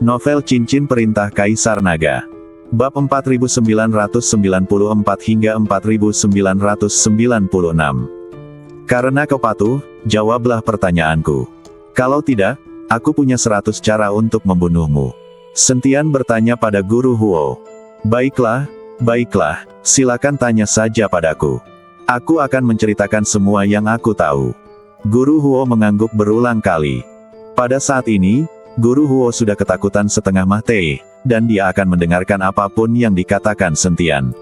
Novel Cincin Perintah Kaisar Naga. Bab 4994 hingga 4996. Karena kau patuh, jawablah pertanyaanku. Kalau tidak, aku punya 100 cara untuk membunuhmu. Sentian bertanya pada Guru Huo. Baiklah, silakan tanya saja padaku. Aku akan menceritakan semua yang aku tahu. Guru Huo mengangguk berulang kali. Pada saat ini, Guru Huo sudah ketakutan setengah mati, dan dia akan mendengarkan apapun yang dikatakan Sentian.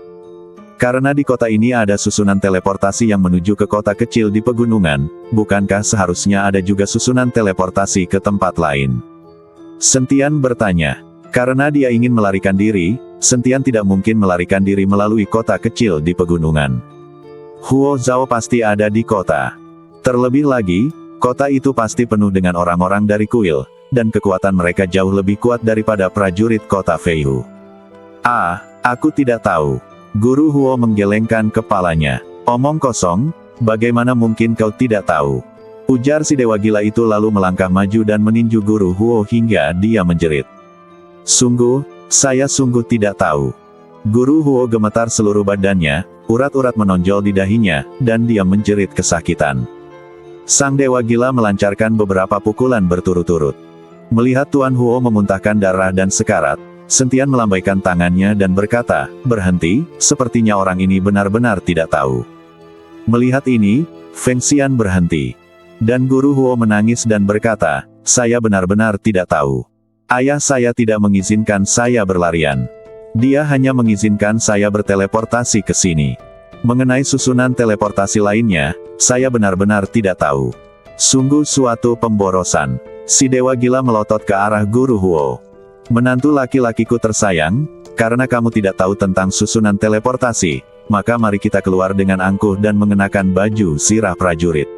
Karena di kota ini ada susunan teleportasi yang menuju ke kota kecil di pegunungan, bukankah seharusnya ada juga susunan teleportasi ke tempat lain? Sentian bertanya. Karena dia ingin melarikan diri, Sentian tidak mungkin melarikan diri melalui kota kecil di pegunungan. Huo Zhao pasti ada di kota. Terlebih lagi, kota itu pasti penuh dengan orang-orang dari kuil, dan kekuatan mereka jauh lebih kuat daripada prajurit kota Feihu. Aku tidak tahu. Guru Huo menggelengkan kepalanya. Omong kosong, bagaimana mungkin kau tidak tahu? Ujar si dewa gila itu lalu melangkah maju dan meninju Guru Huo hingga dia menjerit. Saya sungguh tidak tahu. Guru Huo gemetar seluruh badannya, urat-urat menonjol di dahinya, dan dia menjerit kesakitan. Sang dewa gila melancarkan beberapa pukulan berturut-turut. Melihat Tuan Huo memuntahkan darah dan sekarat, Sentian melambaikan tangannya dan berkata, "Berhenti, sepertinya orang ini benar-benar tidak tahu." Melihat ini, Feng Xian berhenti. Dan Guru Huo menangis dan berkata, "Saya benar-benar tidak tahu. Ayah saya tidak mengizinkan saya berlarian. Dia hanya mengizinkan saya berteleportasi ke sini. Mengenai susunan teleportasi lainnya, saya benar-benar tidak tahu." Sungguh suatu pemborosan. Si dewa gila melotot ke arah Guru Huo. "Menantu laki-lakiku tersayang, karena kamu tidak tahu tentang susunan teleportasi, maka mari kita keluar dengan angkuh dan mengenakan baju sirah prajurit.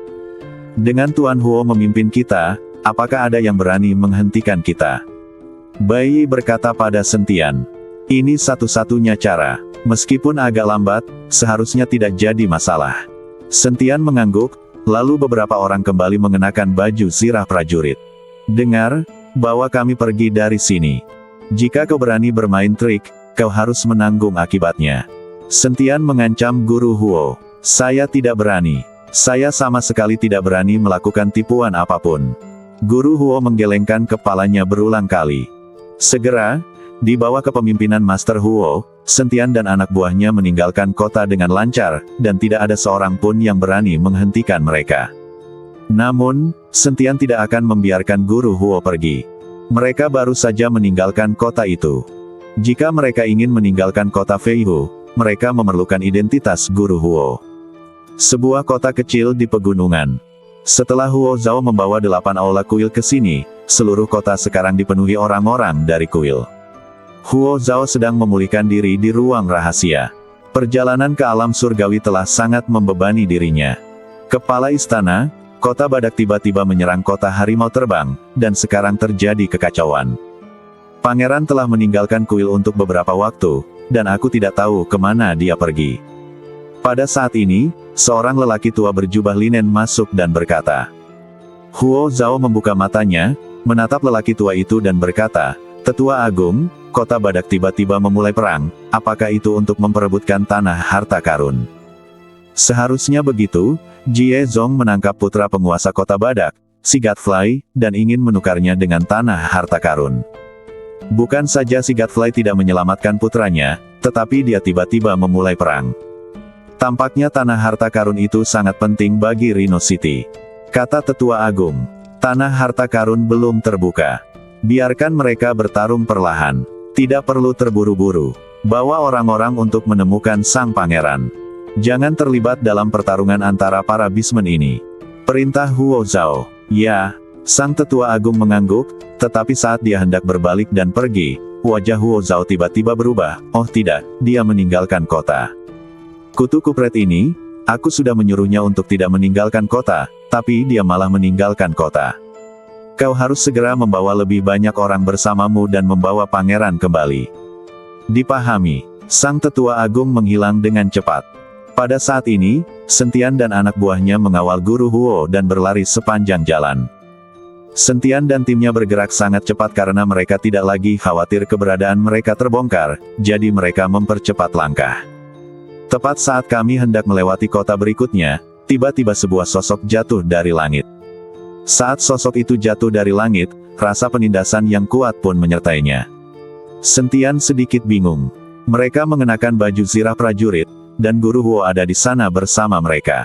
Dengan Tuan Huo memimpin kita, apakah ada yang berani menghentikan kita?" Bai berkata pada Sentian. "Ini satu-satunya cara. Meskipun agak lambat, seharusnya tidak jadi masalah." Sentian mengangguk, lalu beberapa orang kembali mengenakan baju sirah prajurit. "Dengar, bawa kami pergi dari sini. Jika kau berani bermain trik, kau harus menanggung akibatnya." Sentian mengancam Guru Huo. "Saya tidak berani. Saya sama sekali tidak berani melakukan tipuan apapun." Guru Huo menggelengkan kepalanya berulang kali. Segera, di bawah kepemimpinan Master Huo, Sentian dan anak buahnya meninggalkan kota dengan lancar, dan tidak ada seorang pun yang berani menghentikan mereka. Namun, Sentian tidak akan membiarkan Guru Huo pergi. Mereka baru saja meninggalkan kota itu. Jika mereka ingin meninggalkan kota Feihu, mereka memerlukan identitas Guru Huo. Sebuah kota kecil di pegunungan. Setelah Huo Zhao membawa 8 aula kuil ke sini, seluruh kota sekarang dipenuhi orang-orang dari kuil. Huo Zhao sedang memulihkan diri di ruang rahasia. Perjalanan ke alam surgawi telah sangat membebani dirinya. Kepala istana, kota badak tiba-tiba menyerang kota harimau terbang, dan sekarang terjadi kekacauan. Pangeran telah meninggalkan kuil untuk beberapa waktu, dan aku tidak tahu kemana dia pergi. Pada saat ini, seorang lelaki tua berjubah linen masuk dan berkata. Huo Zhao membuka matanya, menatap lelaki tua itu dan berkata, "Tetua Agung, kota badak tiba-tiba memulai perang, apakah itu untuk memperebutkan tanah harta karun?" Seharusnya begitu. Jie Zong menangkap putra penguasa kota badak, si Godfly, dan ingin menukarnya dengan tanah harta karun. Bukan saja si Godfly tidak menyelamatkan putranya, tetapi dia tiba-tiba memulai perang. Tampaknya tanah harta karun itu sangat penting bagi Rhino City. Kata Tetua Agung, "Tanah harta karun belum terbuka. Biarkan mereka bertarung perlahan. Tidak perlu terburu-buru. Bawa orang-orang untuk menemukan sang pangeran. Jangan terlibat dalam pertarungan antara para bismen ini." Perintah Huo Zhao. "Ya." Sang Tetua Agung mengangguk, tetapi saat dia hendak berbalik dan pergi, wajah Huo Zhao tiba-tiba berubah. "Oh tidak, dia meninggalkan kota. Kutu kupret ini, aku sudah menyuruhnya untuk tidak meninggalkan kota, tapi dia malah meninggalkan kota. Kau harus segera membawa lebih banyak orang bersamamu dan membawa pangeran kembali." Dipahami. Sang Tetua Agung menghilang dengan cepat. Pada saat ini, Sentian dan anak buahnya mengawal Guru Huo dan berlari sepanjang jalan. Sentian dan timnya bergerak sangat cepat karena mereka tidak lagi khawatir keberadaan mereka terbongkar, jadi mereka mempercepat langkah. Tepat saat kami hendak melewati kota berikutnya, tiba-tiba sebuah sosok jatuh dari langit. Saat sosok itu jatuh dari langit, rasa penindasan yang kuat pun menyertainya. Sentian sedikit bingung. Mereka mengenakan baju zirah prajurit, dan Guru Huo ada di sana bersama mereka.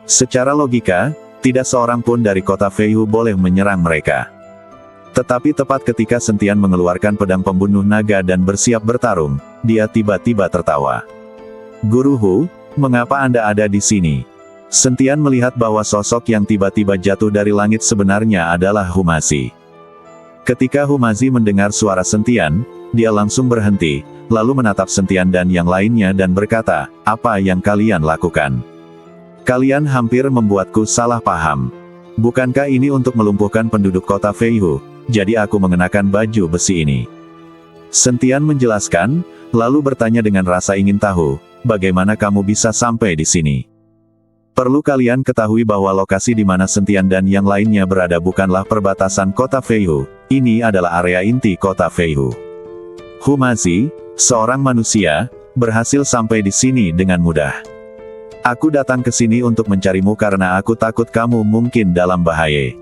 Secara logika, tidak seorang pun dari kota Feihu boleh menyerang mereka. Tetapi tepat ketika Sentian mengeluarkan pedang pembunuh naga dan bersiap bertarung, dia tiba-tiba tertawa. "Guru Hu, mengapa Anda ada di sini?" Sentian melihat bahwa sosok yang tiba-tiba jatuh dari langit sebenarnya adalah Humazi. Ketika Humazi mendengar suara Sentian, dia langsung berhenti, lalu menatap Sentian dan yang lainnya dan berkata, "Apa yang kalian lakukan? Kalian hampir membuatku salah paham. Bukankah ini untuk melumpuhkan penduduk kota Feihu, jadi aku mengenakan baju besi ini?" Sentian menjelaskan, lalu bertanya dengan rasa ingin tahu, "Bagaimana kamu bisa sampai di sini?" Perlu kalian ketahui bahwa lokasi di mana Sentian dan yang lainnya berada bukanlah perbatasan kota Feihu, ini adalah area inti kota Feihu. Humazi, seorang manusia, berhasil sampai di sini dengan mudah. Aku datang ke sini untuk mencarimu karena aku takut kamu mungkin dalam bahaya.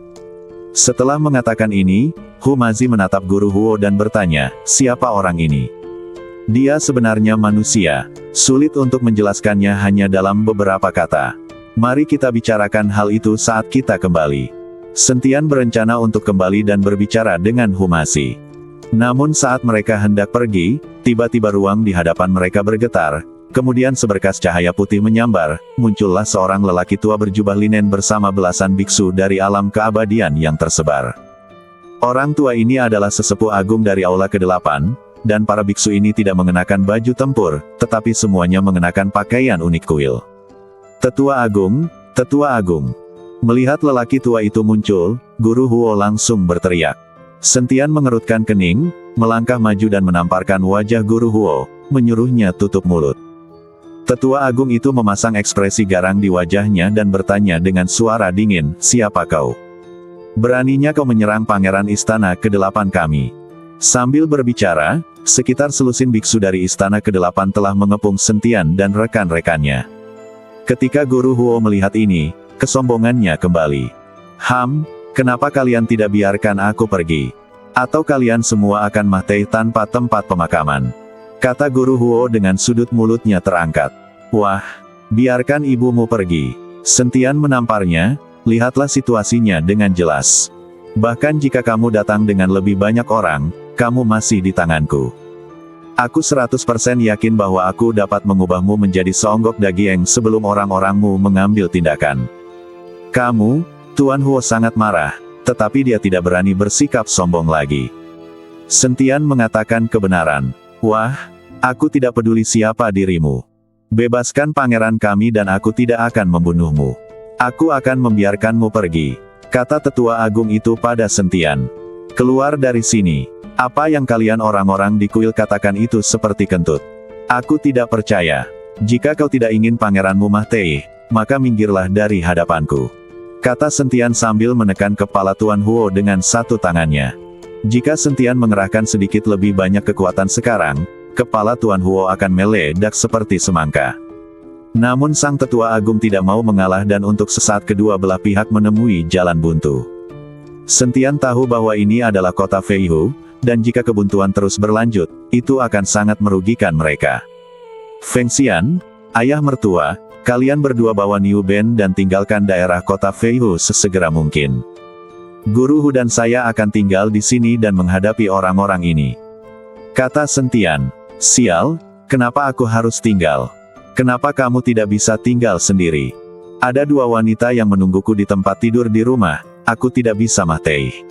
Setelah mengatakan ini, Humazi menatap Guru Huo dan bertanya, "Siapa orang ini?" Dia sebenarnya manusia. Sulit untuk menjelaskannya hanya dalam beberapa kata. Mari kita bicarakan hal itu saat kita kembali. Sentian berencana untuk kembali dan berbicara dengan Humazi. Namun saat mereka hendak pergi, tiba-tiba ruang di hadapan mereka bergetar. Kemudian seberkas cahaya putih menyambar, muncullah seorang lelaki tua berjubah linen bersama belasan biksu dari alam keabadian yang tersebar. Orang tua ini adalah sesepuh agung dari Aula ke-8, dan para biksu ini tidak mengenakan baju tempur, tetapi semuanya mengenakan pakaian unik kuil. Tetua Agung, Tetua Agung. Melihat lelaki tua itu muncul, Guru Huo langsung berteriak. Sentian mengerutkan kening, melangkah maju dan menamparkan wajah Guru Huo, menyuruhnya tutup mulut. Tetua Agung itu memasang ekspresi garang di wajahnya dan bertanya dengan suara dingin, "Siapa kau? Beraninya kau menyerang pangeran istana ke-8 kami?" Sambil berbicara, sekitar selusin biksu dari istana ke-8 telah mengepung Sentian dan rekan-rekannya. Ketika Guru Huo melihat ini, kesombongannya kembali. Kenapa kalian tidak biarkan aku pergi? Atau kalian semua akan mati tanpa tempat pemakaman?" Kata Guru Huo dengan sudut mulutnya terangkat. "Wah, biarkan ibumu pergi." Sentian menamparnya, "Lihatlah situasinya dengan jelas. Bahkan jika kamu datang dengan lebih banyak orang, kamu masih di tanganku. Aku 100% yakin bahwa aku dapat mengubahmu menjadi seonggok daging sebelum orang-orangmu mengambil tindakan." Kamu, Tuan Huo sangat marah, tetapi dia tidak berani bersikap sombong lagi. Sentian mengatakan kebenaran. "Wah, aku tidak peduli siapa dirimu. Bebaskan pangeran kami dan aku tidak akan membunuhmu. Aku akan membiarkanmu pergi," kata Tetua Agung itu pada Sentian. "Keluar dari sini. Apa yang kalian orang-orang di kuil katakan itu seperti kentut. Aku tidak percaya. Jika kau tidak ingin pangeranmu mati, maka minggirlah dari hadapanku," kata Sentian sambil menekan kepala Tuan Huo dengan satu tangannya. Jika Sentian mengerahkan sedikit lebih banyak kekuatan sekarang, kepala Tuan Huo akan meledak seperti semangka. Namun sang Tetua Agung tidak mau mengalah dan untuk sesaat kedua belah pihak menemui jalan buntu. Sentian tahu bahwa ini adalah kota Feihu, dan jika kebuntuan terus berlanjut, itu akan sangat merugikan mereka. "Fengxian, ayah mertua, kalian berdua bawa Niu Ben dan tinggalkan daerah kota Feihu sesegera mungkin. Guru Hu dan saya akan tinggal di sini dan menghadapi orang-orang ini," kata Sentian. "Sial, kenapa aku harus tinggal? Kenapa kamu tidak bisa tinggal sendiri? Ada 2 wanita yang menungguku di tempat tidur di rumah, aku tidak bisa mati."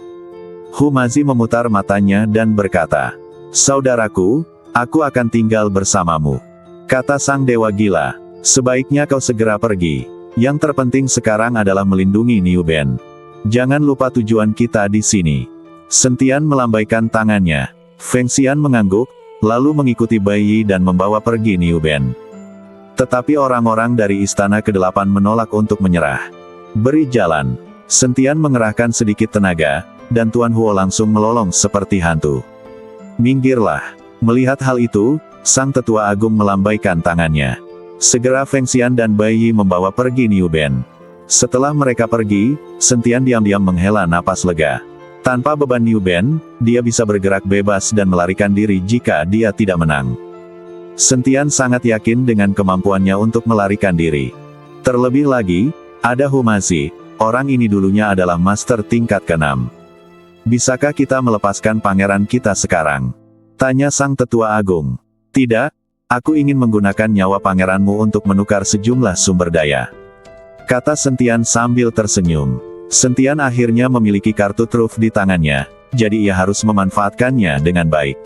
Humazi memutar matanya dan berkata, "Saudaraku, aku akan tinggal bersamamu," kata sang dewa gila. "Sebaiknya kau segera pergi. Yang terpenting sekarang adalah melindungi Niu Ben. Jangan lupa tujuan kita di sini." Sentian melambaikan tangannya. Fengxian mengangguk, lalu mengikuti Bai Yi dan membawa pergi Niu Ben. Tetapi orang-orang dari istana ke-8 menolak untuk menyerah. "Beri jalan. Sentian mengerahkan sedikit tenaga, dan Tuan Huo langsung melolong seperti hantu. Minggirlah. Melihat hal itu, sang tetua agung melambaikan tangannya. Segera Feng Xian dan Bai Yi membawa pergi Niu Ben. Setelah mereka pergi, Sentian diam-diam menghela napas lega. Tanpa beban Niu Ben, dia bisa bergerak bebas dan melarikan diri jika dia tidak menang. Sentian sangat yakin dengan kemampuannya untuk melarikan diri. Terlebih lagi, ada Humazi, orang ini dulunya adalah master tingkat ke-6. Bisakah kita melepaskan pangeran kita sekarang? Tanya sang tetua agung. Tidak, aku ingin menggunakan nyawa pangeranmu untuk menukar sejumlah sumber daya. Kata Sentian sambil tersenyum. Sentian akhirnya memiliki kartu truf di tangannya, jadi ia harus memanfaatkannya dengan baik.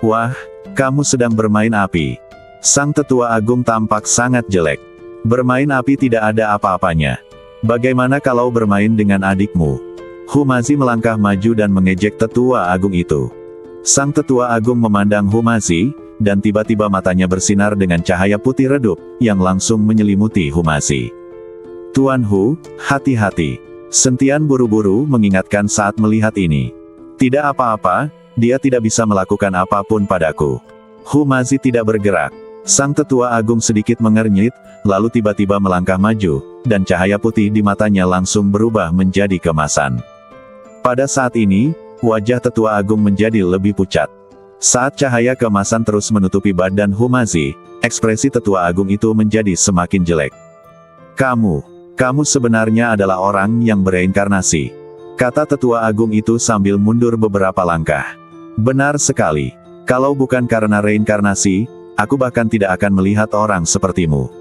Wah, kamu sedang bermain api. Sang tetua agung tampak sangat jelek. Bermain api tidak ada apa-apanya. Bagaimana kalau bermain dengan adikmu? Humazi melangkah maju dan mengejek tetua agung itu. Sang tetua agung memandang Humazi, dan tiba-tiba matanya bersinar dengan cahaya putih redup, yang langsung menyelimuti Humazi. Tuan Hu, hati-hati. Sentian buru-buru mengingatkan saat melihat ini. Tidak apa-apa, dia tidak bisa melakukan apapun padaku. Humazi tidak bergerak. Sang tetua agung sedikit mengernyit, lalu tiba-tiba melangkah maju, dan cahaya putih di matanya langsung berubah menjadi kemasan. Pada saat ini, wajah tetua agung menjadi lebih pucat. Saat cahaya kemasan terus menutupi badan Humazi, ekspresi tetua agung itu menjadi semakin jelek. Kamu sebenarnya adalah orang yang bereinkarnasi. Kata tetua agung itu sambil mundur beberapa langkah. Benar sekali. Kalau bukan karena reinkarnasi, aku bahkan tidak akan melihat orang sepertimu.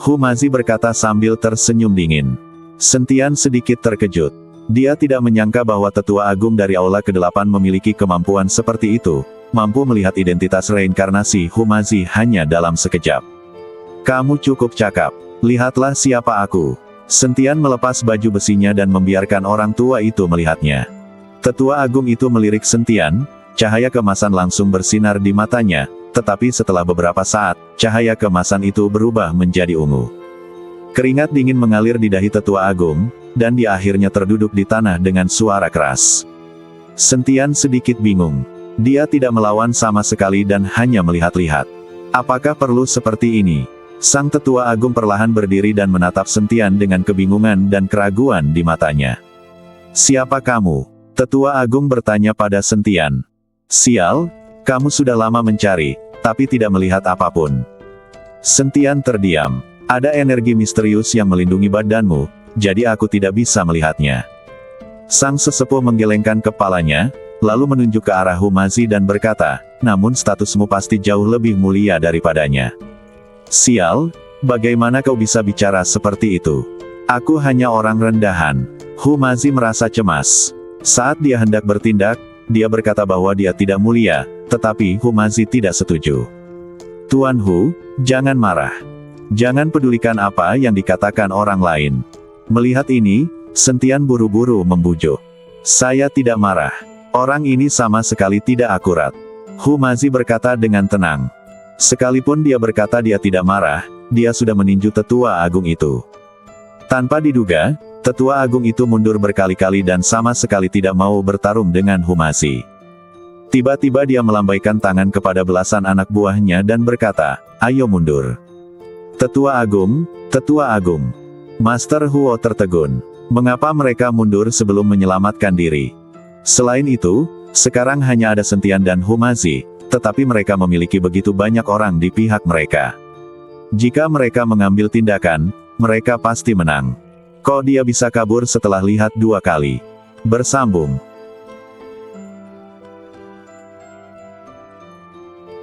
Humazi berkata sambil tersenyum dingin. Sentian sedikit terkejut. Dia tidak menyangka bahwa tetua agung dari Aula ke-8 memiliki kemampuan seperti itu, mampu melihat identitas reinkarnasi Humazi hanya dalam sekejap. Kamu cukup cakap. Lihatlah siapa aku. Sentian melepas baju besinya dan membiarkan orang tua itu melihatnya. Tetua agung itu melirik Sentian, cahaya kemasan langsung bersinar di matanya, tetapi setelah beberapa saat, cahaya kemasan itu berubah menjadi ungu. Keringat dingin mengalir di dahi tetua agung, dan dia akhirnya terduduk di tanah dengan suara keras. Sentian sedikit bingung. Dia tidak melawan sama sekali dan hanya melihat-lihat. Apakah perlu seperti ini? Sang tetua agung perlahan berdiri dan menatap Sentian dengan kebingungan dan keraguan di matanya. Siapa kamu? Tetua agung bertanya pada Sentian. Sial, kamu sudah lama mencari, tapi tidak melihat apapun. Sentian terdiam. Ada energi misterius yang melindungi badanmu, jadi aku tidak bisa melihatnya. Sang sesepuh menggelengkan kepalanya, lalu menunjuk ke arah Humazi dan berkata, namun statusmu pasti jauh lebih mulia daripadanya. Sial, bagaimana kau bisa bicara seperti itu? Aku hanya orang rendahan. Humazi merasa cemas. Saat dia hendak bertindak, dia berkata bahwa dia tidak mulia, tetapi Humazi tidak setuju. Tuan Hu, jangan marah. Jangan pedulikan apa yang dikatakan orang lain. Melihat ini, Sentian buru-buru membujuk. Saya tidak marah. Orang ini sama sekali tidak akurat. Humazi berkata dengan tenang. Sekalipun dia berkata dia tidak marah, dia sudah meninju tetua agung itu. Tanpa diduga, tetua agung itu mundur berkali-kali dan sama sekali tidak mau bertarung dengan Humazi. Tiba-tiba dia melambaikan tangan kepada belasan anak buahnya dan berkata, ayo mundur. Tetua Agung, Master Huo tertegun. Mengapa mereka mundur sebelum menyelamatkan diri? Selain itu, sekarang hanya ada Sentian dan Humazi, tetapi mereka memiliki begitu banyak orang di pihak mereka. Jika mereka mengambil tindakan, mereka pasti menang. Kok dia bisa kabur setelah lihat 2 kali? Bersambung.